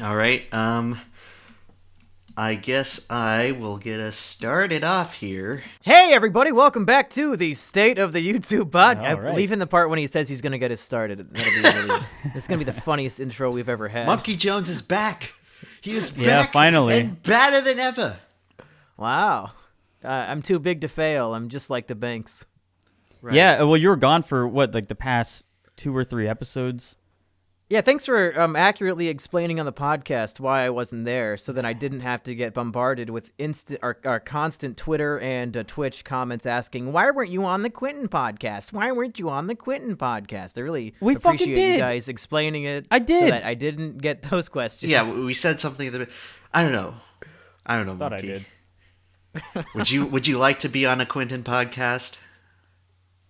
All right. I guess I will get us started off here. Hey everybody, welcome back to the State of the YouTube Pod. All right. Leaving the part when he says he's going to get us started. That'll be really, this is going to be the funniest intro we've ever had. MumkeyJones is back. He is back. Yeah, finally. And better than ever. Wow. I'm too big to fail. I'm just like the Banks. Right. Yeah, well, you were gone for what, like the past 2 or 3 episodes? Yeah, thanks for accurately explaining on the podcast why I wasn't there, so that I didn't have to get bombarded with our constant Twitter and Twitch comments asking, "Why weren't you on the Quentin podcast? Why weren't you on the Quentin podcast?" I really We fucking appreciate you did. guys explaining it. I did. so that I didn't get those questions. Yeah, we said something that I don't know. Thought I Monkey. did. Would you like to be on a Quentin podcast?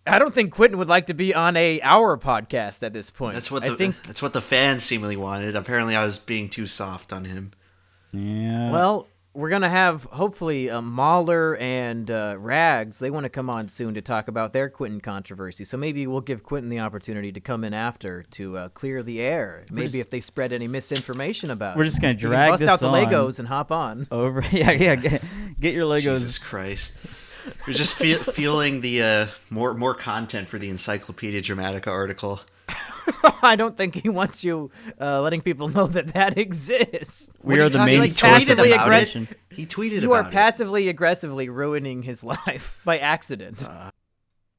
I don't think Quentin would like to be on our podcast at this point. That's what I think. that's what the fans seemingly wanted. Apparently, I was being too soft on him. Yeah. Well, we're gonna have hopefully Mahler and Rags. They want to come on soon to talk about their Quentin controversy. So maybe we'll give Quentin the opportunity to come in after to clear the air. Maybe if they spread any misinformation about we're it. just gonna You can drag bust this out the on Legos and hop on. over. Yeah. Get your Legos. Jesus Christ. We're just feeling the more content for the Encyclopedia Dramatica article. I don't think he wants you letting people know that exists. We What are you the talking- main he source of tweeted about information. it. He tweeted You are about it. passively aggressively ruining his life by accident.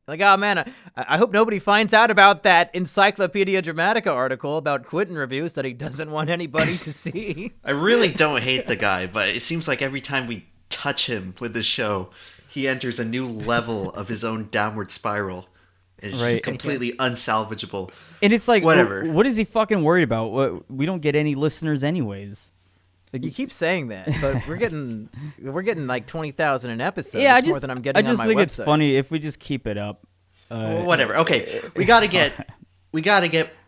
Like, oh man, I hope nobody finds out about that Encyclopedia Dramatica article about Quentin reviews that he doesn't want anybody to see. I really don't hate the guy, but it seems like every time we touch him with the show, he enters a new level of his own downward spiral. It's Right. just completely unsalvageable. And it's like, Whatever. What is he fucking worried about? We don't get any listeners anyways. You keep saying that, but we're getting like 20,000 an episode. Yeah, It's more than I'm getting I just on my think website. it's funny if we just keep it up. Well, whatever. Okay, we gotta get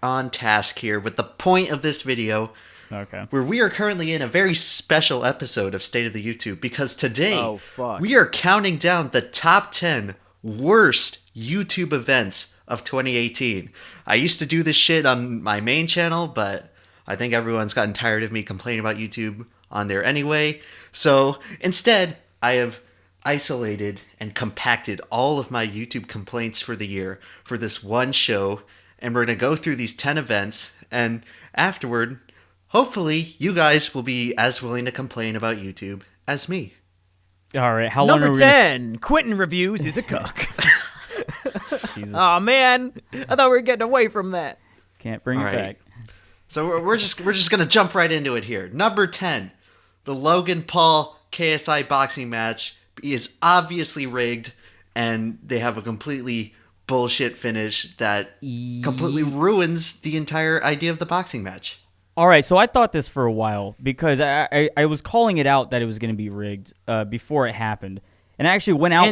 on task here with the point of this video, Okay. where we are currently in a very special episode of State of the YouTube, because today Oh, fuck. we are counting down the top 10 worst YouTube events of 2018. I used to do this shit on my main channel, but I think everyone's gotten tired of me complaining about YouTube on there anyway. So instead, I have isolated and compacted all of my YouTube complaints for the year for this one show, and we're going to go through these 10 events, and afterward, hopefully, you guys will be as willing to complain about YouTube as me. All right. How long are Number we gonna 10, Quentin reviews is a cuck. Jesus, Oh man, I thought we were getting away from that. can't bring All it right. back. So we're just gonna jump right into it here. Number 10, the Logan Paul KSI boxing match is obviously rigged, and they have a completely bullshit finish that completely ruins the entire idea of the boxing match. All right, so I thought this for a while because I was calling it out that it was going to be rigged before it happened, and I actually went out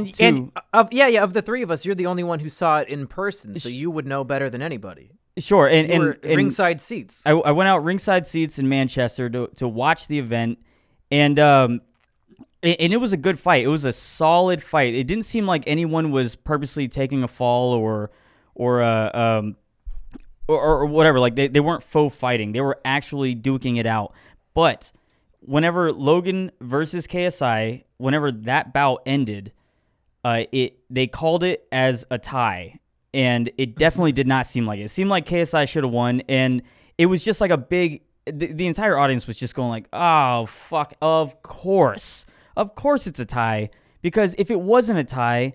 Of the three of us, you're the only one who saw it in person, so you would know better than anybody. sure, and You were and ringside seats. I went out ringside seats in Manchester to watch the event, and it was a good fight. It was a solid fight. It didn't seem like anyone was purposely taking a fall or whatever. Like they weren't faux fighting. They were actually duking it out. But whenever Logan versus KSI, whenever that bout ended, they called it as a tie, and it definitely did not seem like it. It seemed like KSI should have won, and it was just like a big. The entire audience was just going like, "Oh fuck! Of course it's a tie." Because if it wasn't a tie,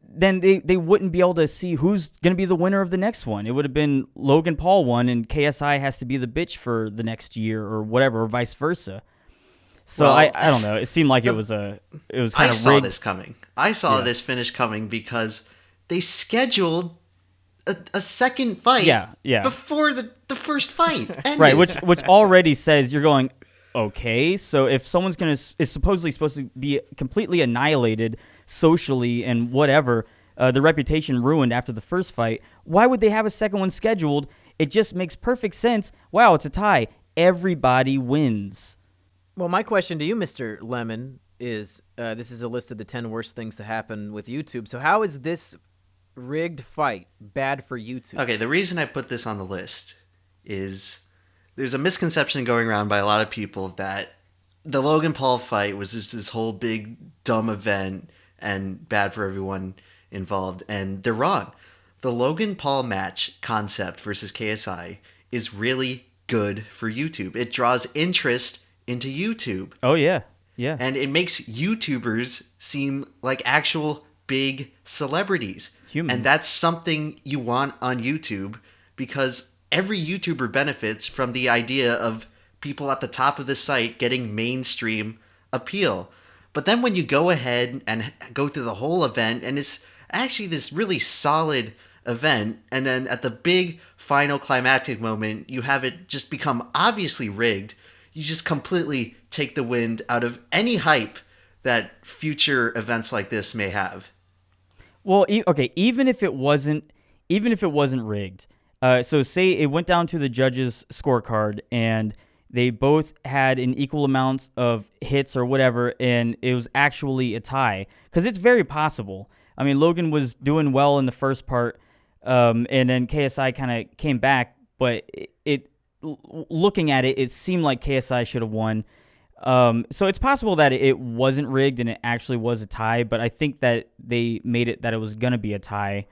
then they wouldn't be able to see who's going to be the winner of the next one. It would have been Logan Paul won, and KSI has to be the bitch for the next year or whatever, or vice versa. So Well, I don't know. It seemed like it was kind I of saw rigged. this coming. I saw Yeah. this finish coming because they scheduled a second fight Yeah. before the first fight ended. Right, which already says you're going, okay, so if someone's is supposed to be completely annihilated socially and whatever, the reputation ruined after the first fight, why would they have a second one scheduled? It just makes perfect sense. Wow, it's a tie. Everybody wins. Well, my question to you, Mr. Lemon, is this is a list of the 10 worst things to happen with YouTube. So how is this rigged fight bad for YouTube? Okay, the reason I put this on the list is there's a misconception going around by a lot of people that the Logan Paul fight was just this whole big dumb event and bad for everyone involved, and they're wrong. The Logan Paul match concept versus KSI is really good for YouTube. It draws interest into YouTube. Oh yeah. Yeah. And it makes YouTubers seem like actual big celebrities. Humans. And that's something you want on YouTube, because every YouTuber benefits from the idea of people at the top of the site getting mainstream appeal. But then when you go ahead and go through the whole event, and it's actually this really solid event, and then at the big final climactic moment, you have it just become obviously rigged, you just completely take the wind out of any hype that future events like this may have. Well, okay, even if it wasn't rigged, so say it went down to the judges' scorecard and they both had an equal amount of hits or whatever, and it was actually a tie, because it's very possible. I mean, Logan was doing well in the first part, and then KSI kind of came back, but looking at it, it seemed like KSI should have won. So it's possible that it wasn't rigged and it actually was a tie, but I think that they made it that it was going to be a tie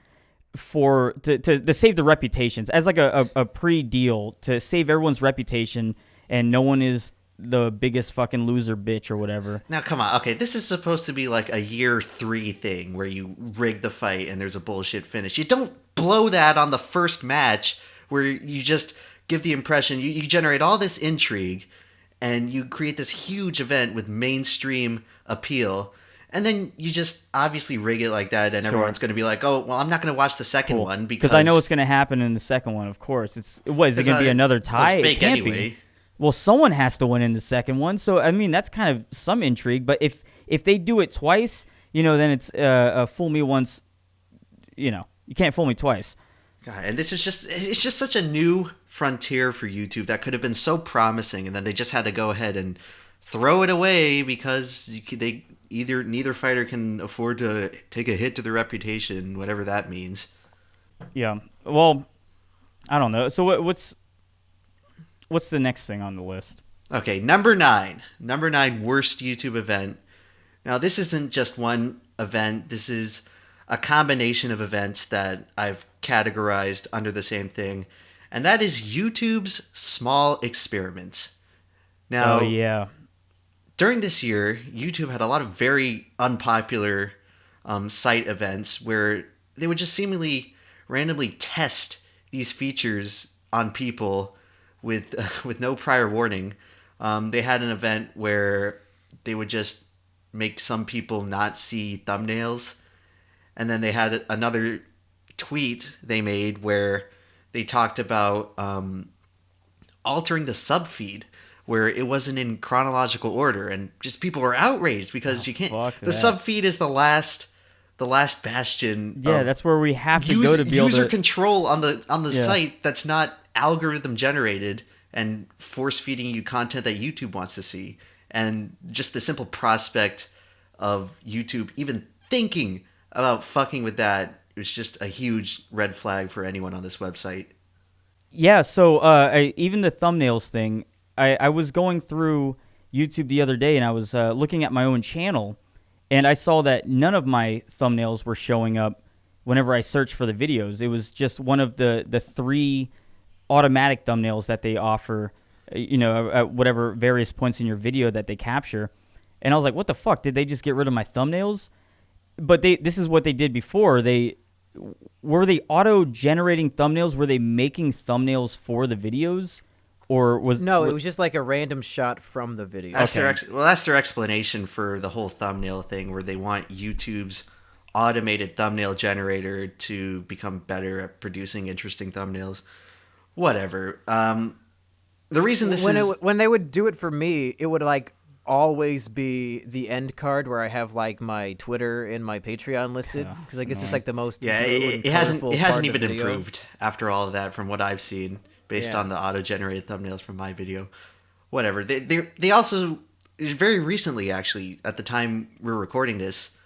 to save the reputations, as like a pre-deal, to save everyone's reputation and no one is the biggest fucking loser bitch or whatever. Now, come on. Okay, this is supposed to be like a year 3 thing where you rig the fight and there's a bullshit finish. You don't blow that on the first match where you just give the impression, you generate all this intrigue and you create this huge event with mainstream appeal, and then you just obviously rig it like that, and Sure. everyone's going to be like, oh, well, I'm not going to watch the second one because I know what's going to happen in the second one, of course. Is it going to be another tie? It's fake it can't anyway. Be. Well, someone has to win in the second one, so I mean that's kind of some intrigue. But if they do it twice, then it's fool me once. You can't fool me twice. God, and it's just such a new frontier for YouTube that could have been so promising, and then they just had to go ahead and throw it away because neither fighter can afford to take a hit to their reputation, whatever that means. Yeah. Well, I don't know. So what's the next thing on the list? Okay, number 9. Number 9 worst YouTube event. Now, this isn't just one event. This is a combination of events that I've categorized under the same thing, and that is YouTube's small experiments. Now, oh, yeah. During this year, YouTube had a lot of very unpopular site events where they would just seemingly randomly test these features on people with no prior warning. They had an event where they would just make some people not see thumbnails, and then they had another tweet they made where they talked about altering the sub feed where it wasn't in chronological order, and just people were outraged because you can't. The sub feed is the last bastion. Yeah, that's where we have to go to be able to user control on the site that's not algorithm generated and force feeding you content that YouTube wants to see. And just the simple prospect of YouTube even thinking about fucking with that, it was just a huge red flag for anyone on this website. Yeah, so even the thumbnails thing, I was going through YouTube the other day and I was looking at my own channel, and I saw that none of my thumbnails were showing up whenever I searched for the videos. It was just one of the 3 automatic thumbnails that they offer, at whatever various points in your video that they capture. And I was like, what the fuck? Did they just get rid of my thumbnails? But this is what they did before. Were they auto-generating thumbnails? Were they making thumbnails for the videos? Or it was just like a random shot from the video. That's their explanation for the whole thumbnail thing, where they want YouTube's automated thumbnail generator to become better at producing interesting thumbnails. Whatever. The reason when they would do it for me, it would like always be the end card where I have like my Twitter and my Patreon listed, because I guess it's like the most it hasn't even improved after all of that from what I've seen based on the auto generated thumbnails from my video. Whatever. They also very recently, actually, at the time we're recording this,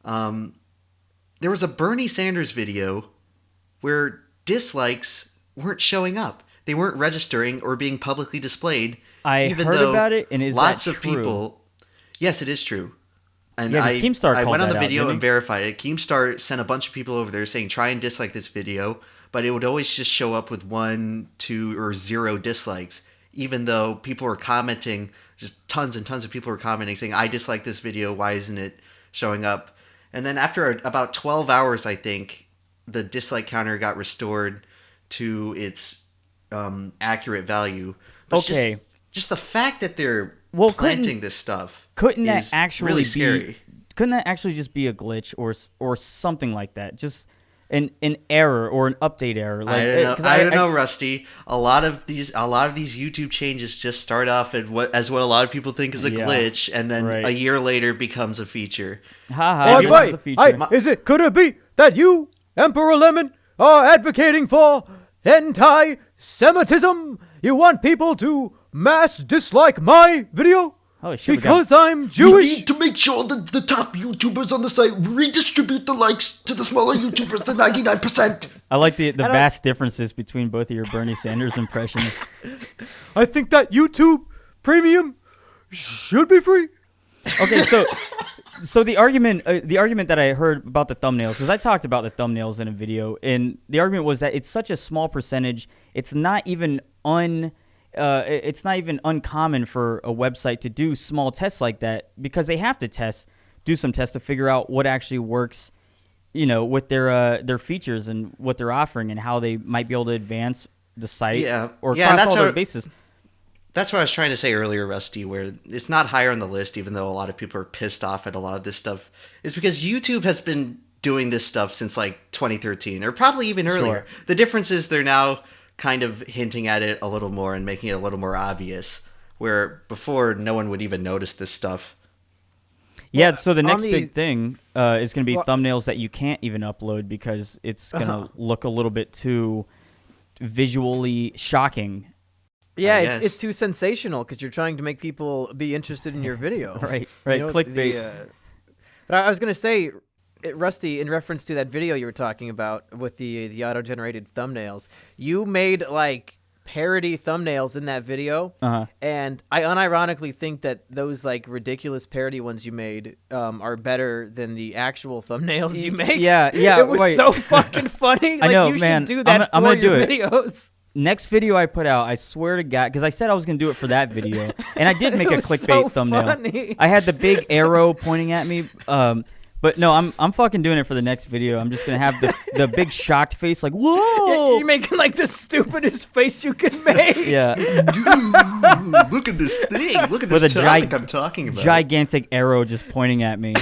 there was a Bernie Sanders video where dislikes weren't showing up. they weren't registering or being publicly displayed. I even heard though about it, and is lots that of true? people. Yes, it is true. And Yeah, 'cause Keemstar I called went on that the out, video didn't and he? verified it. Keemstar sent a bunch of people over there saying try and dislike this video, but it would always just show up with 1, 2, or 0 dislikes, even though people were commenting. Just tons and tons of people were commenting saying, I dislike this video, why isn't it showing up? And then after about 12 hours, I think, the dislike counter got restored to its accurate value. But Okay. just the fact that they're Well, planting this stuff Couldn't that is actually really be? scary. Couldn't that actually just be a glitch or something like that? Just an error or an update error. Like, I don't know. 'cause I don't know, Rusty. A lot of these YouTube changes just start off as what a lot of people think is a Yeah, glitch, and then right. a year later becomes a feature. Haha. Hey, it was the feature. is it? Could it be that you, Emperor Lemon, are advocating for anti-Semitism? You want people to mass dislike my video Holy shit, we because got- I'm Jewish? to make sure that the top YouTubers on the site redistribute the likes to the smaller YouTubers, the 99%. I like the vast differences between both of your Bernie Sanders impressions. I think that YouTube Premium should be free. Okay, so the argument that I heard about the thumbnails, because I talked about the thumbnails in a video, and the argument was that it's such a small percentage. It's not even uncommon for a website to do small tests like that, because they have to do some tests to figure out what actually works, with their features and what they're offering and how they might be able to advance the site or cross that's all their how- bases. That's what I was trying to say earlier, Rusty, where it's not higher on the list, even though a lot of people are pissed off at a lot of this stuff. It's because YouTube has been doing this stuff since like 2013, or probably even earlier. Sure. The difference is they're now kind of hinting at it a little more and making it a little more obvious, where before no one would even notice this stuff. Yeah, so the on next the- big thing is going to be Well- thumbnails that you can't even upload because it's going to look a little bit too visually shocking. Yeah, I it's guess. too sensational because you're trying to make people be interested in your video. Right, clickbait. But I was gonna say, Rusty, in reference to that video you were talking about with the auto-generated thumbnails, you made like parody thumbnails in that video, and I unironically think that those like ridiculous parody ones you made are better than the actual thumbnails you make. Yeah, it was wait. so fucking funny. I Like, know, you man. should do that I'm for gonna your do it. videos. Next video I put out, I swear to God, because I said I was going to do it for that video, and I did make It a was clickbait so thumbnail. funny. I had the big arrow pointing at me, but no, I'm fucking doing it for the next video. I'm just going to have the big shocked face, like, whoa! You're making like the stupidest face you can make. Yeah, Dude, look at this thing. Look at this With a topic I'm talking about. gigantic arrow just pointing at me.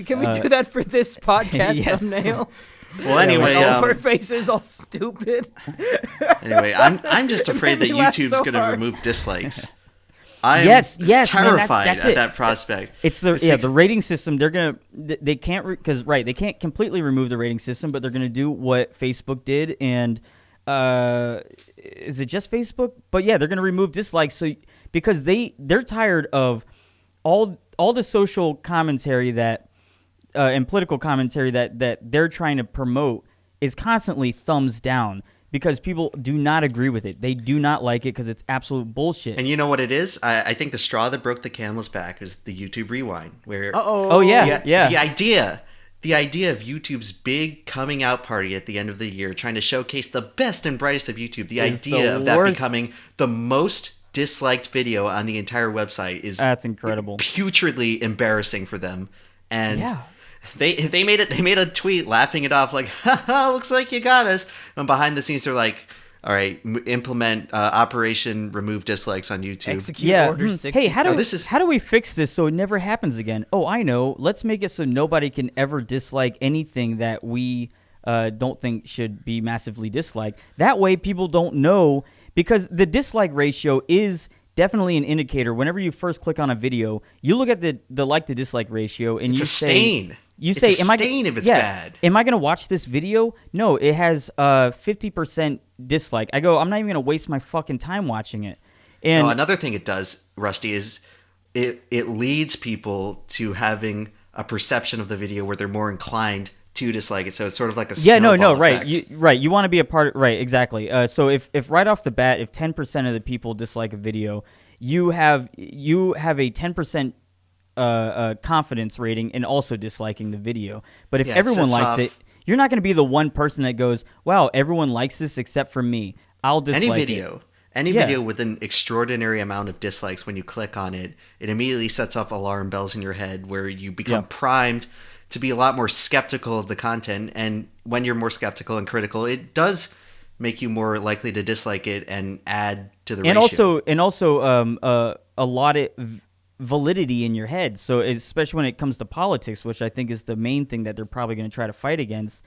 Can we do that for this podcast yes. thumbnail? Well, anyway, All of our faces all stupid. anyway, I'm just afraid that made me laugh YouTube's so going to hard. remove dislikes. I'm Yes, man, terrified that's at it. that prospect. It's the rating system. They're gonna they can't because they can't completely remove the rating system, but they're gonna do what Facebook did, and is it just Facebook? But yeah, they're gonna remove dislikes. So because they're tired of all the social commentary that and political commentary that they're trying to promote is constantly thumbs down. Because people do not agree with it. They do not like it because it's absolute bullshit. And you know what it is? I think the straw that broke the camel's back is the YouTube Rewind, where Oh yeah, the idea of YouTube's big coming out party at the end of the year, trying to showcase the best and brightest of YouTube, the It's idea the of that worst. becoming the most disliked video on the entire website is That's incredible. putridly embarrassing for them. And Yeah. They made a tweet laughing it off like, haha, looks like you got us. And behind the scenes they're like, all right, implement Operation Remove Dislikes on YouTube. Execute Order 60. Hey, how do we fix this so it never happens again? Oh, I know. Let's make it so nobody can ever dislike anything that we don't think should be massively disliked. That way people don't know, because the dislike ratio is definitely an indicator. Whenever you first click on a video, you look at the like to dislike ratio and It's you a say, stain. You It's say, a "Am I stain if it's bad." Am I going to watch this video? No, it has 50% dislike. I go, I'm not even going to waste my fucking time watching it. And No, another thing it does, Rusty, is it leads people to having a perception of the video where they're more inclined to dislike it. So it's sort of like a Yeah, no, snowball right. effect. You want to be a part of, right, exactly. So if right off the bat, if 10% of the people dislike a video, you have a 10% confidence rating in also disliking the video. But if Yeah, it everyone sets likes off- it, you're not going to be the one person that goes, wow, everyone likes this except for me. I'll dislike Any it. video. Any Yeah. video with an extraordinary amount of dislikes, when you click on it, it immediately sets off alarm bells in your head where you become Yeah. primed to be a lot more skeptical of the content. And when you're more skeptical and critical, it does make you more likely to dislike it and add to the ratio. And also a lot of validity in your head. So especially when it comes to politics, which I think is the main thing that they're probably going to try to fight against,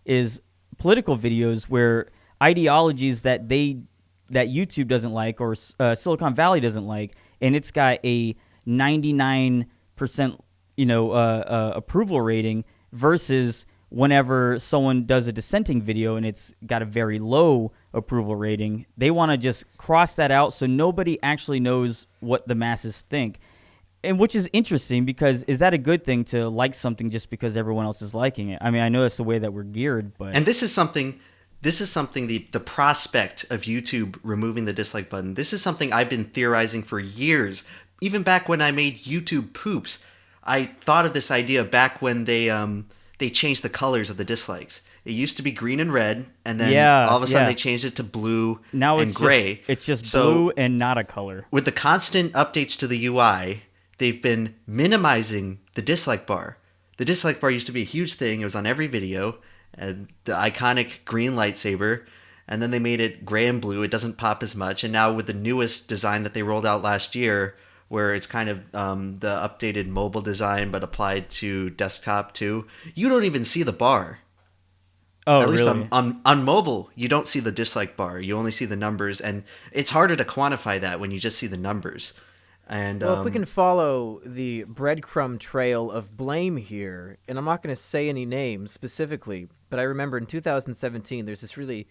is political videos where ideologies that YouTube doesn't like or Silicon Valley doesn't like, and it's got a 99% approval rating, versus whenever someone does a dissenting video and it's got a very low approval rating, they want to just cross that out so nobody actually knows what the masses think. And which is interesting, because is that a good thing to like something just because everyone else is liking it? I mean, I know that's the way that we're geared, but And this is something the prospect of YouTube removing the dislike button. This is something I've been theorizing for years. Even back when I made YouTube Poops, I thought of this idea back when they changed the colors of the dislikes. It used to be green and red, and then all of a sudden they changed it to blue now and gray. It's just So blue and not a color. with the constant updates to the UI, they've been minimizing the dislike bar. The dislike bar used to be a huge thing. It was on every video. The iconic green lightsaber. And then they made it gray and blue. It doesn't pop as much. And now with the newest design that they rolled out last year, where it's kind of the updated mobile design but applied to desktop too, you don't even see the bar. Oh, At least really? on mobile, you don't see the dislike bar. You only see the numbers. And it's harder to quantify that when you just see the numbers. And Well, if we can follow the breadcrumb trail of blame here, and I'm not going to say any names specifically, but I remember in 2017, there's this really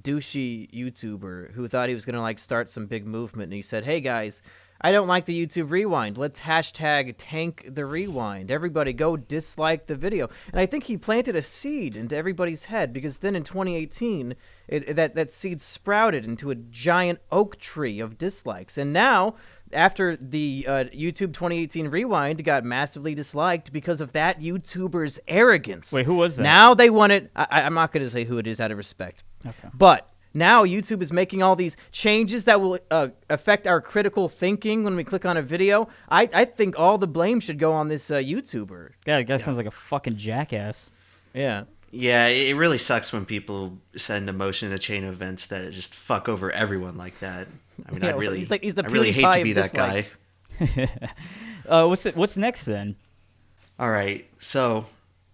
douchey YouTuber who thought he was going to like start some big movement, and he said, "Hey guys, I don't like the YouTube Rewind. Let's hashtag tank the rewind. Everybody go dislike the video." And I think he planted a seed into everybody's head, because then in 2018, that seed sprouted into a giant oak tree of dislikes. And now, after the YouTube 2018 Rewind got massively disliked because of that YouTuber's arrogance. Wait, who was that? Now they want it. I'm not going to say who it is out of respect. Okay. But now YouTube is making all these changes that will affect our critical thinking when we click on a video. I think all the blame should go on this YouTuber. Yeah, that guy sounds like a fucking jackass. Yeah. yeah, it really sucks when people send emotion in a chain of events that just fuck over everyone like that. I mean, Yeah, I really, he's the I really hate PewDiePie to be of that guy. dislikes. What's next then? All right, so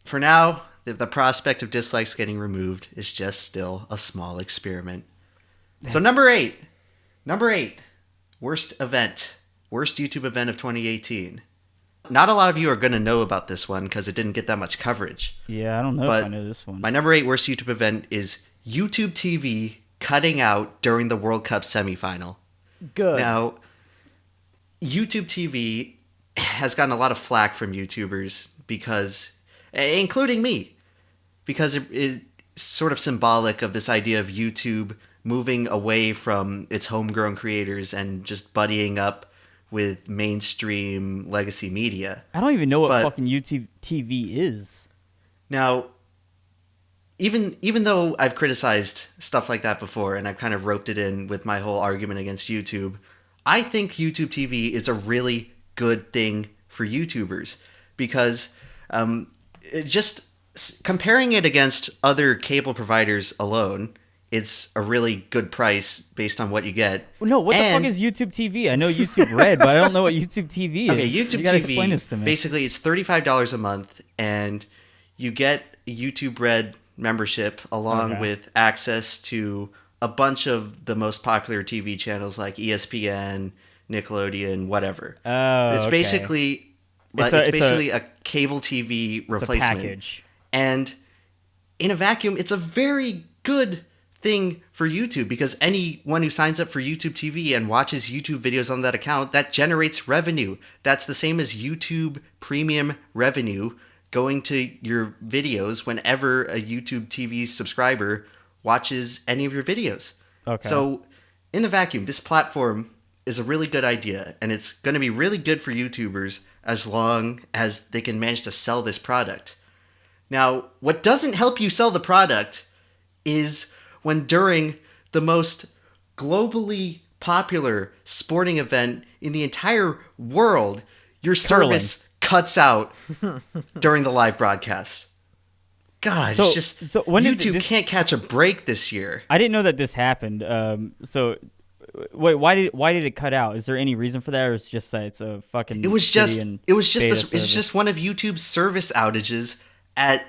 for now, the prospect of dislikes getting removed is just still a small experiment. So number eight, worst YouTube event of 2018. Not a lot of you are going to know about this one because it didn't get that much coverage. Yeah, I don't know But if I know this one. My number 8 worst YouTube event is YouTube TV cutting out during the World Cup semifinal. Good. Now, YouTube TV has gotten a lot of flack from YouTubers because, including me, because it's sort of symbolic of this idea of YouTube moving away from its homegrown creators and just buddying up with mainstream legacy media. I don't even know what but- fucking YouTube TV is. Now, even though I've criticized stuff like that before and I've kind of roped it in with my whole argument against YouTube, I think YouTube TV is a really good thing for YouTubers because comparing it against other cable providers alone, it's a really good price based on what you get. Well, no, what the And- fuck is YouTube TV? I know YouTube Red, but I don't know what YouTube TV is. Okay, YouTube you gotta TV, explain this to me. basically it's $35 a month and you get YouTube Red membership along Okay. with access to a bunch of the most popular TV channels like ESPN, Nickelodeon, whatever. Oh, It's okay. basically It's a cable TV It's a replacement. package. And in a vacuum, it's a very good thing for YouTube because anyone who signs up for YouTube TV and watches YouTube videos on that account, that generates revenue. That's the same as YouTube premium revenue going to your videos whenever a YouTube TV subscriber watches any of your videos. Okay. So in the vacuum, this platform is a really good idea, and it's going to be really good for YouTubers as long as they can manage to sell this product. Now, what doesn't help you sell the product is when during the most globally popular sporting event in the entire world, your service cuts out during the live broadcast. God, it's just so when did YouTube can't catch a break this year. I didn't know that this happened. So wait, why did it cut out? Is there any reason for that, or it's just that it's a fucking? It was just one of YouTube's service outages at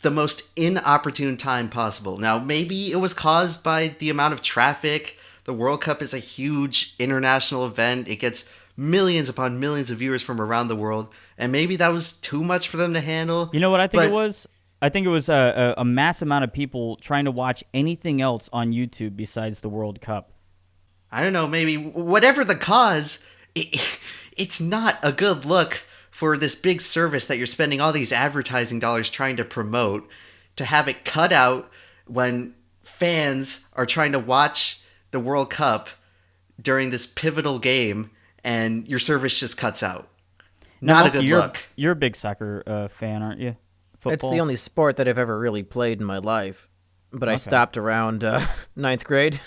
the most inopportune time possible. Now, maybe it was caused by the amount of traffic. The World Cup is a huge international event. It gets millions upon millions of viewers from around the world, and maybe that was too much for them to handle. You know what I think it was? I think it was a mass amount of people trying to watch anything else on YouTube besides the World Cup. I don't know, maybe whatever the cause, it's not a good look for this big service that you're spending all these advertising dollars trying to promote, to have it cut out when fans are trying to watch the World Cup during this pivotal game and your service just cuts out. Not a good look. You're a big soccer fan, aren't you? Football? It's the only sport that I've ever really played in my life, but I stopped around ninth grade.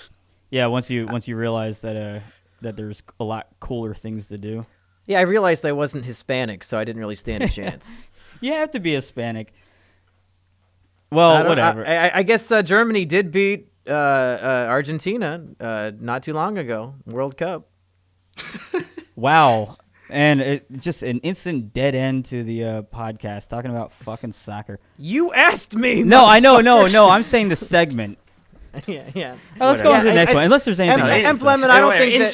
Yeah, once you realize that there's a lot cooler things to do. Yeah, I realized I wasn't Hispanic, so I didn't really stand a chance. You have to be Hispanic. Well, whatever. I guess Germany did beat Argentina not too long ago, World Cup. Wow. And just an instant dead end to the podcast, talking about fucking soccer. You asked me! No, I know, no. I'm saying the segment. yeah. Let's go on to the next one, unless there's anything else. EmpLemon, I don't think in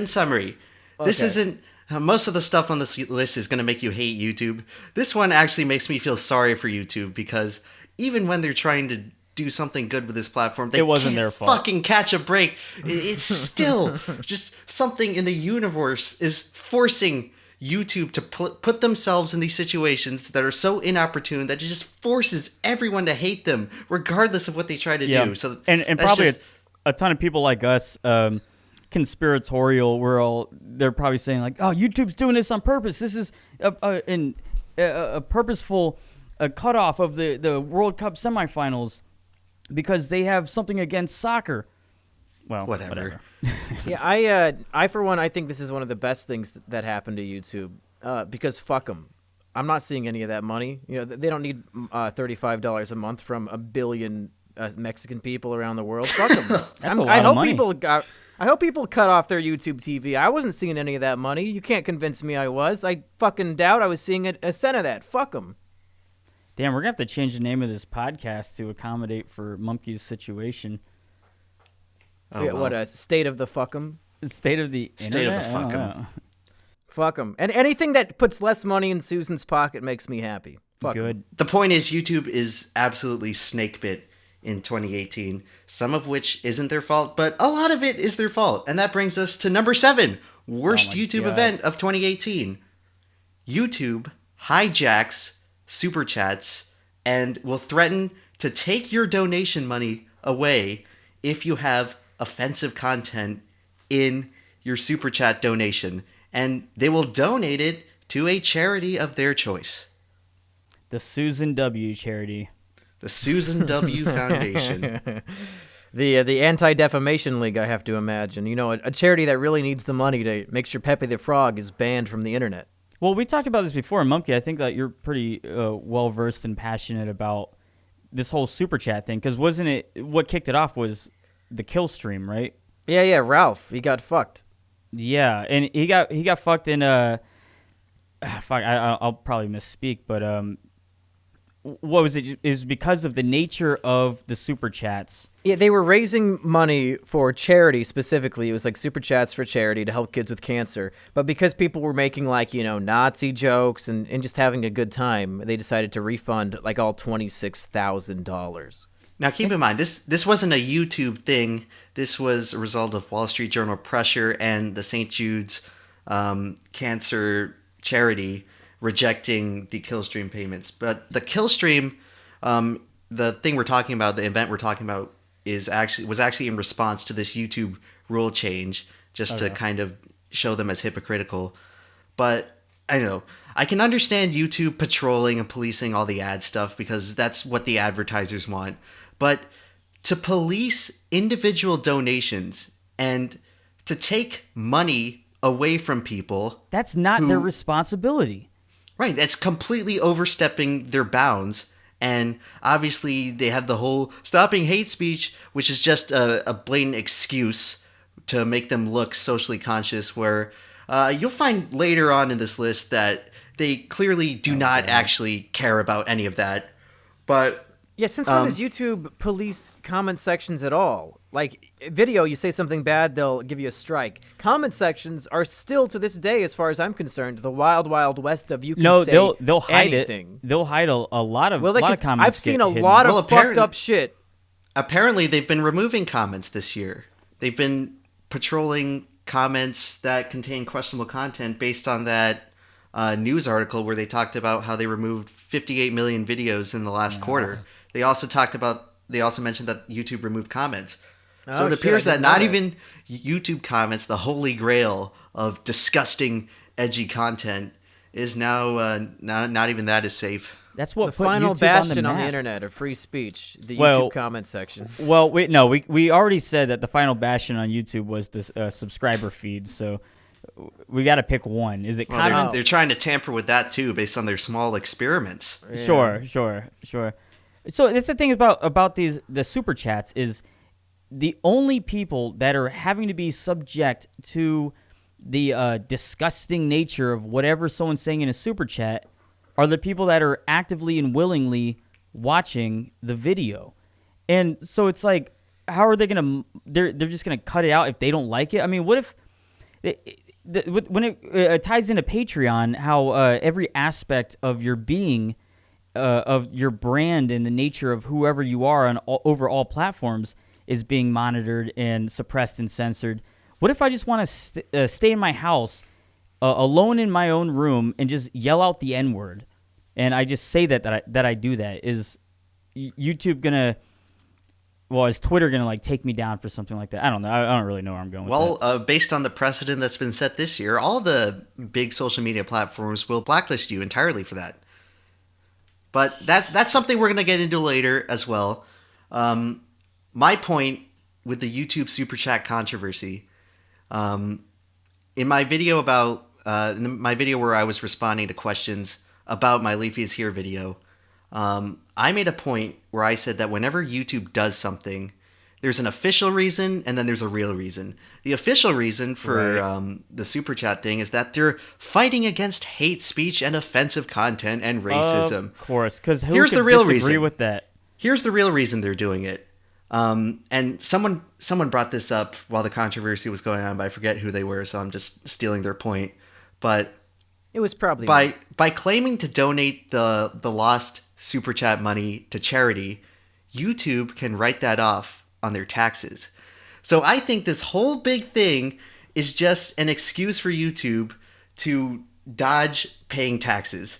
summary, this isn't... most of the stuff on this list is going to make you hate YouTube. This one actually makes me feel sorry for YouTube, because even when they're trying to do something good with this platform, they wasn't can't their fault. fucking catch a break. It's still just something in the universe is forcing YouTube to put themselves in these situations that are so inopportune that it just forces everyone to hate them, regardless of what they try to do. So and probably a ton of people like us, conspiratorial, they're probably saying like, "Oh, YouTube's doing this on purpose. This is a purposeful cutoff of the World Cup semifinals because they have something against soccer." Well, whatever. Yeah, I for one, I think this is one of the best things that happened to YouTube because fuck them. I'm not seeing any of that money. You know, they don't need $35 a month from a billion Mexican people around the world. Fuck them. I hope people cut off their YouTube TV. I wasn't seeing any of that money. You can't convince me I was. I fucking doubt I was seeing a cent of that. Fuck them. Damn, we're gonna have to change the name of this podcast to accommodate for Mumkey's situation. Oh, yeah, what a state of the fuck 'em. State of the internet? Fuck 'em. Fuck 'em. And anything that puts less money in Susan's pocket makes me happy. Fuck 'em. Good. The point is, YouTube is absolutely snake bit in 2018, some of which isn't their fault, but a lot of it is their fault. And that brings us to number 7, worst YouTube event of 2018. YouTube hijacks super chats and will threaten to take your donation money away if you have offensive content in your super chat donation, and they will donate it to a charity of their choice. The Susan W. charity. The Susan W. Foundation. The Anti-Defamation League, I have to imagine. You know, a charity that really needs the money to make sure Pepe the Frog is banned from the internet. Well, we talked about this before, Mumkey. I think that you're pretty well-versed and passionate about this whole super chat thing, because wasn't it what kicked it off was the kill stream, right? Yeah, Ralph, he got fucked. Yeah, and he got fucked in I'll probably misspeak, but what was it? It was because of the nature of the super chats. Yeah, they were raising money for charity specifically. It was like super chats for charity to help kids with cancer. But because people were making like, you know, Nazi jokes and just having a good time, they decided to refund like all $26,000. Now, keep in mind, this wasn't a YouTube thing. This was a result of Wall Street Journal pressure and the St. Jude's cancer charity rejecting the Killstream payments. But the Killstream, the thing we're talking about, the event we're talking about, was actually in response to this YouTube rule change, just to kind of show them as hypocritical. But I don't know. I can understand YouTube patrolling and policing all the ad stuff because that's what the advertisers want. But to police individual donations and to take money away from people, That's not their responsibility. right, that's completely overstepping their bounds. And obviously they have the whole stopping hate speech, which is just a blatant excuse to make them look socially conscious, where you'll find later on in this list that they clearly do not actually care about any of that. But Yeah, since when does YouTube police comment sections at all? Like, video, you say something bad, they'll give you a strike. Comment sections are still, to this day, as far as I'm concerned, the wild, wild west of you can say they'll hide anything. it. They'll hide a lot of comments. I've seen a get lot hidden. of fucked up shit. apparently they've been removing comments this year. They've been patrolling comments that contain questionable content based on that news article where they talked about how they removed 58 million videos in the last quarter. They also mentioned that YouTube removed comments. So it appears that not even YouTube comments, the holy grail of disgusting, edgy content, is now not even that is safe. That's what The put final YouTube bastion on the map. internet of free speech, the Well- YouTube comment section. Well, we already said that the final bastion on YouTube was the subscriber feed, so we got to pick one. Is it Well, comments? they're trying to tamper with that too, based on their small experiments. Sure. So that's the thing about the super chats is the only people that are having to be subject to the disgusting nature of whatever someone's saying in a super chat are the people that are actively and willingly watching the video. And so it's like, how are they going to, they're just going to cut it out if they don't like it? I mean, what if, when it ties into Patreon, how every aspect of your being, of your brand and the nature of whoever you are over all platforms is being monitored and suppressed and censored. What if I just want to stay in my house alone in my own room and just yell out the N-word, and I just say that I do that? Is YouTube gonna? Well, is Twitter gonna like take me down for something like that? I don't know. I don't really know where I'm going with that. Well, based on the precedent that's been set this year, all the big social media platforms will blacklist you entirely for that. But that's something we're gonna get into later as well. My point with the YouTube Super Chat controversy, in my video where I was responding to questions about my Leafy is Here video, I made a point where I said that whenever YouTube does something, there's an official reason and then there's a real reason. The official reason for the Super Chat thing is that they're fighting against hate speech and offensive content and racism. Of course, because Here's the real disagree reason. with that? Here's the real reason they're doing it. And someone brought this up while the controversy was going on, but I forget who they were, so I'm just stealing their point. But It was probably me. by claiming to donate the lost Super Chat money to charity, YouTube can write that off on their taxes. So I think this whole big thing is just an excuse for YouTube to dodge paying taxes,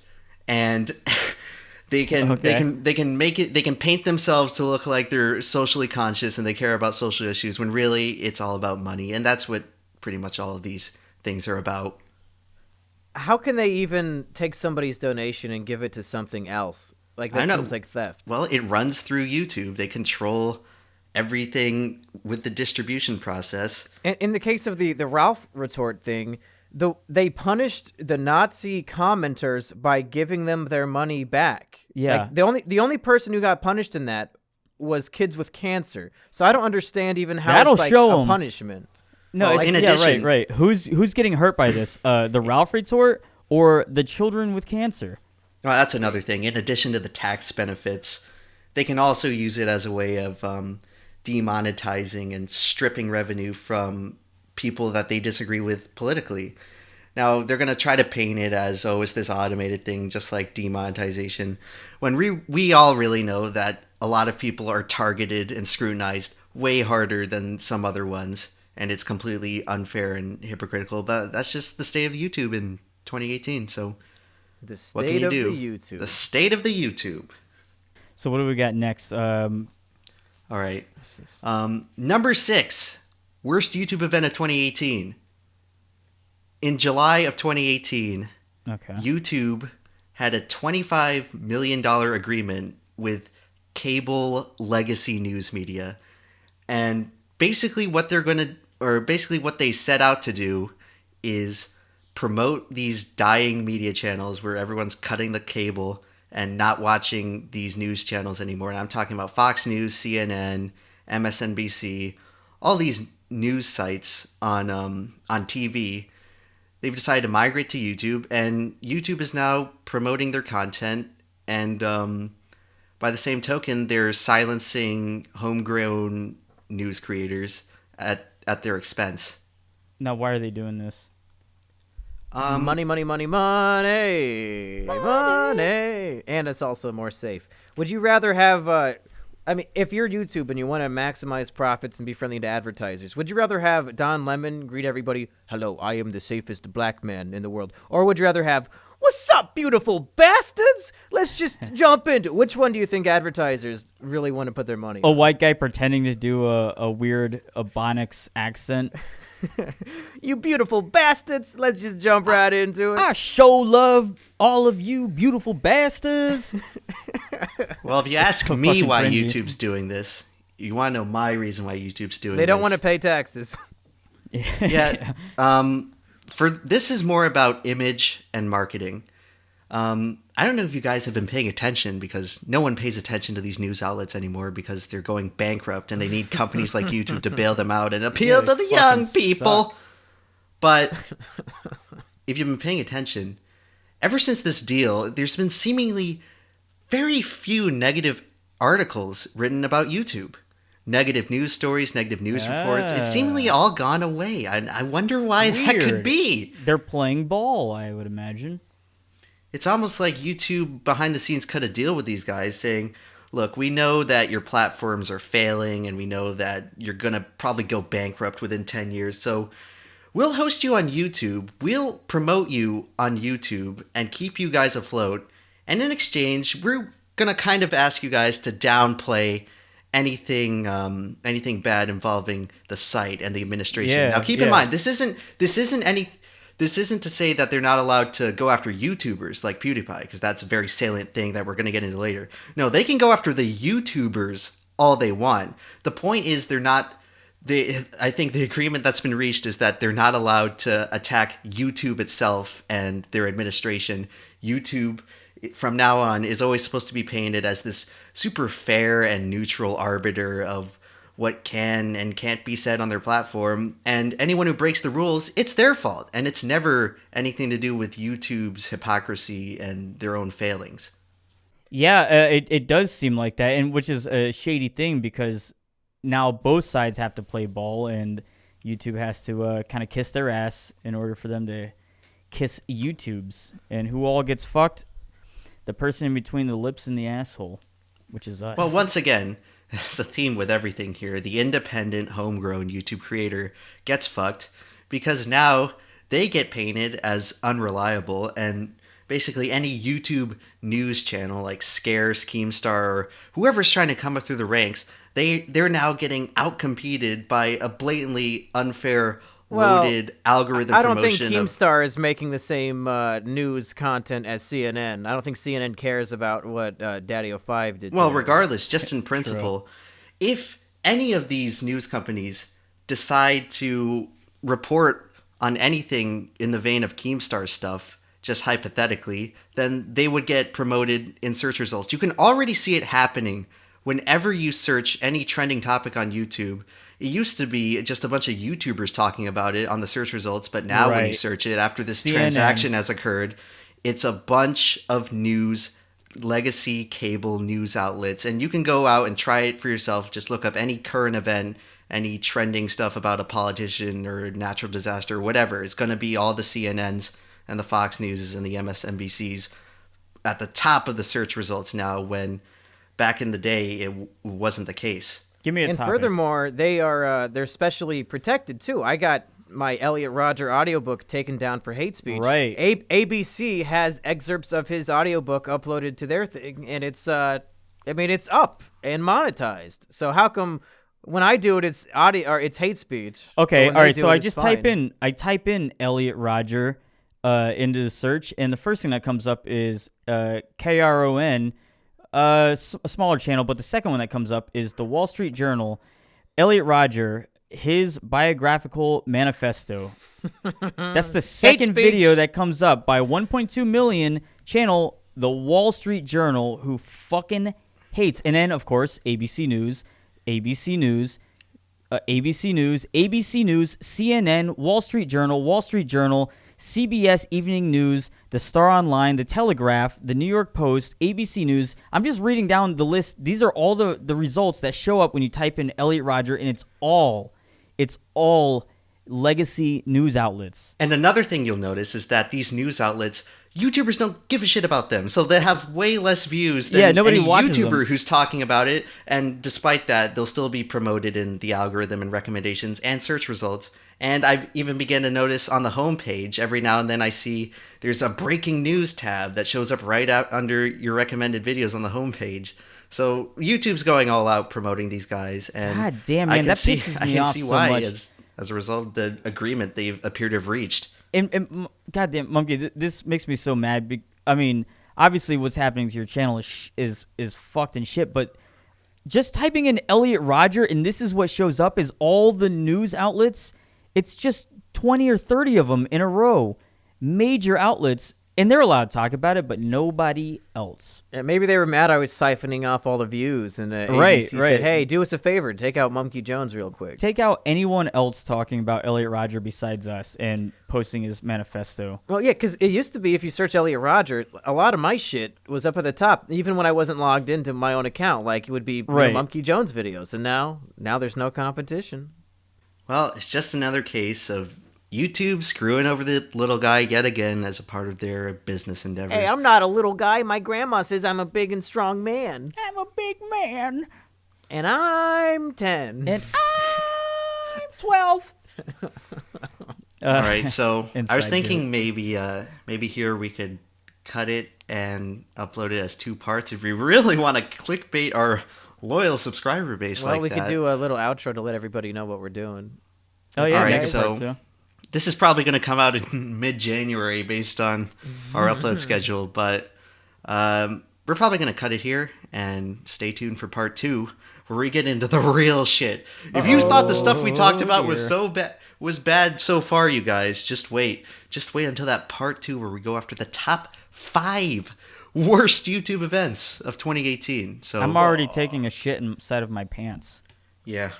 and they can paint themselves to look like they're socially conscious and they care about social issues when really it's all about money, and that's what pretty much all of these things are about. How can they even take somebody's donation and give it to something else? Like, that seems like theft. Well, it runs through YouTube. They control everything with the distribution process. And in the case of the Ralph retort thing, they punished the Nazi commenters by giving them their money back. Yeah. Like, the only person who got punished in that was kids with cancer. So I don't understand even how That'll it's like show a 'em. punishment. No, Well, it's, in yeah, addition- right. Who's getting hurt by this? The Ralph retort or the children with cancer? Well, that's another thing. In addition to the tax benefits, they can also use it as a way of demonetizing and stripping revenue from people that they disagree with politically. Now, they're going to try to paint it as, oh, it's this automated thing, just like demonetization, when we all really know that a lot of people are targeted and scrutinized way harder than some other ones, and it's completely unfair and hypocritical. But that's just the state of YouTube in 2018, so The What can state you of do? the YouTube. The state of the YouTube. So what do we got next? All right. Number 6, worst YouTube event of 2018. In July of 2018, Okay. YouTube had a $25 million agreement with cable legacy news media. And basically what they set out to do is promote these dying media channels where everyone's cutting the cable and not watching these news channels anymore. And I'm talking about Fox News, CNN, MSNBC, all these news sites on TV. They've decided to migrate to YouTube, and YouTube is now promoting their content. And by the same token, they're silencing homegrown news creators at their expense. Um, Now, why are they doing this? Money, money, money, money, money, and it's also more safe. Would you rather have? I mean, if you're YouTube and you want to maximize profits and be friendly to advertisers, would you rather have Don Lemon greet everybody, "Hello, I am the safest black man in the world," or would you rather have, "What's up, beautiful bastards? Let's just jump into"? Which one do you think advertisers really want to put their money A on? white guy pretending to do a weird Ebonics accent. You beautiful bastards! Let's just jump right into it. I show love all of you beautiful bastards. Well, if you ask me Fucking why cringy. YouTube's doing this, you want to know my reason why YouTube's doing They this. don't want to pay taxes. Yeah. For this is more about image and marketing. I don't know if you guys have been paying attention, because no one pays attention to these news outlets anymore because they're going bankrupt and they need companies like YouTube to bail them out and appeal Yeah, to they the young fucking people. suck. But if you've been paying attention, ever since this deal, there's been seemingly very few negative articles written about YouTube. Negative news stories, negative news reports. It's seemingly all gone away. I wonder why that could Weird. be. They're playing ball, I would imagine. It's almost like YouTube behind the scenes cut a deal with these guys saying, look, we know that your platforms are failing and we know that you're going to probably go bankrupt within 10 years. So we'll host you on YouTube. We'll promote you on YouTube and keep you guys afloat. And in exchange, we're going to kind of ask you guys to downplay anything bad involving the site and the administration. Yeah, now keep in yeah. mind, this isn't to say that they're not allowed to go after YouTubers like PewDiePie, because that's a very salient thing that we're going to get into later. No, they can go after the YouTubers all they want. The point is I think the agreement that's been reached is that they're not allowed to attack YouTube itself and their administration. YouTube, from now on, is always supposed to be painted as this super fair and neutral arbiter of what can and can't be said on their platform, and anyone who breaks the rules, it's their fault, and it's never anything to do with YouTube's hypocrisy and their own failings. Yeah, it does seem like that, and which is a shady thing, because now both sides have to play ball, and YouTube has to kind of kiss their ass in order for them to kiss YouTube's. And who all gets fucked? The person in between the lips and the asshole, which is us. Well, once again, it's a theme with everything here. The independent, homegrown YouTube creator gets fucked because now they get painted as unreliable, and basically any YouTube news channel like Scarce, Keemstar, or whoever's trying to come up through the ranks, they're now getting outcompeted by a blatantly unfair, loaded algorithm I don't think promotion of... Keemstar is making the same news content as CNN. I don't think CNN cares about what Daddy-O5 did. Well, to them. regardless, just in principle, if any of these news companies decide to report on anything in the vein of Keemstar stuff, just hypothetically, then they would get promoted in search results. You can already see it happening whenever you search any trending topic on YouTube. It used to be just a bunch of YouTubers talking about it on the search results, but now when you Right. search it after this CNN. transaction has occurred, it's a bunch of legacy cable news outlets, and you can go out and try it for yourself. Just look up any current event, any trending stuff about a politician or a natural disaster, whatever. It's going to be all the CNNs and the Fox Newses and the MSNBCs at the top of the search results now, when back in the day it wasn't the case. Give me a And topic. furthermore, they're specially protected too. I got my Elliot Rodger audiobook taken down for hate speech. Right. ABC has excerpts of his audiobook uploaded to their thing, and it's it's up and monetized. So how come when I do it, it's audio or it's hate speech? Okay, But when all they right. do So it, I it's just fine. type in Elliot Rodger into the search, and the first thing that comes up is KRON, a smaller channel, but the second one that comes up is the Wall Street Journal, Elliot Rodger, his biographical manifesto. That's the second speech. video that comes up by 1.2 million channel, the Wall Street Journal, who fucking hates. And then, of course, ABC News, ABC News, ABC News, ABC News, CNN, Wall Street Journal, CBS Evening News, The Star Online, The Telegraph, The New York Post, ABC News. I'm just reading down the list. These are all the results that show up when you type in Elliot Rodger, and it's all legacy news outlets. And another thing you'll notice is that these news outlets, YouTubers don't give a shit about them, so they have way less views than nobody any watches YouTuber them. who's talking about it, and despite that, they'll still be promoted in the algorithm and recommendations and search results. And I've even begun to notice on the homepage, every now and then I see there's a breaking news tab that shows up right out under your recommended videos on the homepage. So YouTube's going all out promoting these guys, and God damn, I man, can that see, pisses I me can off see so why much. as a result of the agreement they appear to have reached. And goddamn, Mumkey, this makes me so mad. I mean, obviously, what's happening to your channel is fucked and shit. But just typing in Elliot Rodger, and this is what shows up: is all the news outlets. It's just 20 or 30 of them in a row, major outlets, and they're allowed to talk about it, but nobody else. Yeah, maybe they were mad I was siphoning off all the views, and Right, ABC right. said, "Hey, do us a favor, take out MumkeyJones real quick." Take out anyone else talking about Elliot Rodger besides us and posting his manifesto. Well, yeah, because it used to be if you search Elliot Rodger, a lot of my shit was up at the top, even when I wasn't logged into my own account. Like it would be Right. MumkeyJones videos, and now there's no competition. Well, it's just another case of YouTube screwing over the little guy yet again as a part of their business endeavors. Hey, I'm not a little guy. My grandma says I'm a big and strong man, I'm a big man, and I'm 10. and I'm 12. All right, so I Inside was thinking joke. maybe here we could cut it and upload it as two parts if we really want to clickbait our loyal subscriber base Well, like we that. could do a little outro to let everybody know what we're doing. Oh yeah, All right, guys, so- This is probably going to come out in mid-January based on our upload schedule, but we're probably going to cut it here and stay tuned for part 2 where we get into the real shit. If you thought the stuff we talked about was bad so far, you guys, just wait. Just wait until that part 2 where we go after the top 5 worst YouTube events of 2018. So I'm already taking a shit inside of my pants. yeah.